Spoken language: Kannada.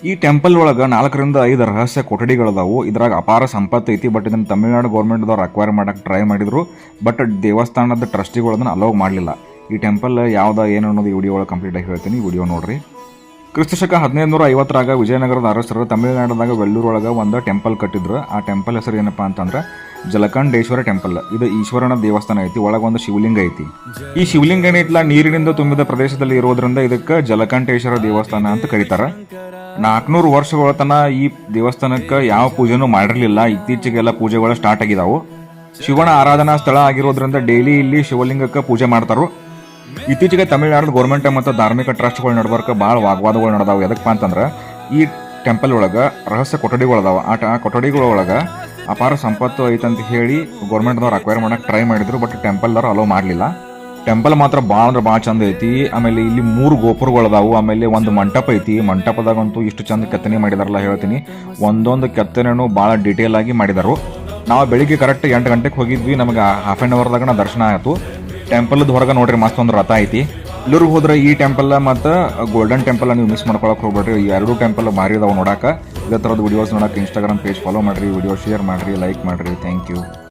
ಈ ಟೆಂಪಲ್ ಒಳಗೆ 4ರಿಂದ 5 ರಹಸ್ಯ ಕೊಠಡಿಗಳದಾವು. ಇದ್ರಾಗ ಅಪಾರ ಸಂಪತ್ತು ಐತಿ. ಬಟ್ ಇದನ್ನು ತಮಿಳ್ನಾಡು ಗೌರ್ಮೆಂಟ್ದವ್ರು ಅಕ್ವೈರ್ ಮಾಡಕ್ಕೆ ಟ್ರೈ ಮಾಡಿದ್ರು. ಬಟ್ ದೇವಸ್ಥಾನದ ಟ್ರಸ್ಟಿಗಳದನ್ನು ಅಲೋವ್ ಮಾಡಲಿಲ್ಲ. ಈ ಟೆಂಪಲ್ ಯಾವ್ದು ಏನು ಅನ್ನೋದು ಈ ವಿಡಿಯೋ ಒಳಗೆ ಕಂಪ್ಲೀಟಾಗಿ ಹೇಳ್ತೀನಿ, ಈ ವಿಡಿಯೋ ನೋಡ್ರಿ. ಕ್ರಿಸ್ತಶಕ 1550 ವಿಜಯನಗರದ ಅರಸರು ತಮಿಳುನಾಡದಾಗ ವೆಲ್ಲೂರ್ ಒಳಗೆ ಒಂದು ಟೆಂಪಲ್ ಕಟ್ಟಿದ್ರು. ಆ ಟೆಂಪಲ್ ಹೆಸರು ಏನಪ್ಪಾ ಅಂತಂದ್ರೆ ಜಲಕಂಡೇಶ್ವರ ಟೆಂಪಲ್. ಇದು ಈಶ್ವರನ ದೇವಸ್ಥಾನ ಐತಿ. ಒಳಗೆ ಒಂದು ಶಿವಲಿಂಗ ಐತಿ. ಈ ಶಿವಲಿಂಗ ಏನೈತಿಲ್ಲ ನೀರಿನಿಂದ ತುಂಬಿದ ಪ್ರದೇಶದಲ್ಲಿ ಇರೋದ್ರಿಂದ ಇದಕ್ಕೆ ಜಲಕಂಠೇಶ್ವರ ದೇವಸ್ಥಾನ ಅಂತ ಕರೀತಾರ. 400 ವರ್ಷಗಳ ತನ ಈ ದೇವಸ್ಥಾನಕ್ಕೆ ಯಾವ ಪೂಜೆನೂ ಮಾಡಿರಲಿಲ್ಲ. ಇತ್ತೀಚೆಗೆಲ್ಲ ಪೂಜೆಗಳು ಸ್ಟಾರ್ಟ್ ಆಗಿದಾವು. ಶಿವನ ಆರಾಧನಾ ಸ್ಥಳ ಆಗಿರೋದ್ರಿಂದ ಡೈಲಿ ಇಲ್ಲಿ ಶಿವಲಿಂಗಕ್ಕೆ ಪೂಜೆ ಮಾಡ್ತಾರು. ಇತ್ತೀಚೆಗೆ ತಮಿಳುನಾಡು ಗೌರ್ಮೆಂಟ್ ಮತ್ತು ಧಾರ್ಮಿಕ ಟ್ರಸ್ಟ್ಗಳ ನಡ್ಬರ್ಕ ಭಾಳ ವಾಗ್ವಾದಗಳು ನಡೆದಾವೆ. ಎದಕ್ಕಪ್ಪ ಅಂತಂದ್ರೆ ಈ ಟೆಂಪಲ್ ಒಳಗೆ ರಹಸ್ಯ ಕೊಠಡಿಗಳದಾವ. ಆ ಕೊಠಡಿಗಳೊಳಗೆ ಅಪಾರ ಸಂಪತ್ತು ಐತಂತ ಹೇಳಿ ಗೌರ್ಮೆಂಟ್ದವ್ರು ಅಕ್ವೈರ್ ಮಾಡಕ್ಕೆ ಟ್ರೈ ಮಾಡಿದ್ರು. ಬಟ್ ಟೆಂಪಲ್ದವ್ರು ಅಲೋ ಮಾಡಲಿಲ್ಲ. ಟೆಂಪಲ್ ಮಾತ್ರ ಭಾಳ ಅಂದ್ರೆ ಭಾಳ ಚಂದ ಐತಿ. ಆಮೇಲೆ ಇಲ್ಲಿ 3 ಗೋಪುರಗಳದಾವು. ಆಮೇಲೆ ಒಂದು ಮಂಟಪ ಐತಿ. ಮಂಟಪದಾಗಂತೂ ಇಷ್ಟು ಚಂದ ಕೆತ್ತನೆ ಮಾಡಿದಾರಲ್ಲ ಹೇಳ್ತೀನಿ. ಒಂದೊಂದು ಕೆತ್ತನೆನೂ ಭಾಳ ಡೀಟೇಲ್ ಆಗಿ ಮಾಡಿದರು. ನಾವು ಬೆಳಿಗ್ಗೆ ಕರೆಕ್ಟ್ 8 ಗಂಟೆಗೆ ಹೋಗಿದ್ವಿ. ನಮಗೆ ಹಾಫ್ ಆನ್ ಅವರ್ದಾಗ ದರ್ಶನ ಆಯಿತು. ಟೆಂಪಲ್ದ ಹೊರಗೆ ನೋಡ್ರಿ ಮಸ್ತ್ ಒಂದು ರಥ ಐತಿ. ಎಲ್ಲರೂ ಹೋದ್ರೆ ಈ ಟೆಂಪಲ್ ಮತ್ತು ಗೋಲ್ಡನ್ ಟೆಂಪಲ್ ನೀವು ಮಿಸ್ ಮಾಡ್ಕೊಳಕ್ಕೆ ಹೋಗ್ಬೇಡ್ರಿ. ಈ 2 ಟೆಂಪಲ್ ಭಾರಿ ಇದಾವೆ ನೋಡಕ್ಕೆ. ಇದೇ ಥರದ ವಿಡಿಯೋಸ್ ನೋಡಕ್ಕೆ ಇನ್ಸ್ಟಾಗ್ರಾಮ್ ಪೇಜ್ ಫಾಲೋ ಮಾಡಿರಿ, ವಿಡಿಯೋ ಶೇರ್ ಮಾಡಿರಿ, ಲೈಕ್ ಮಾಡಿರಿ. Thank you.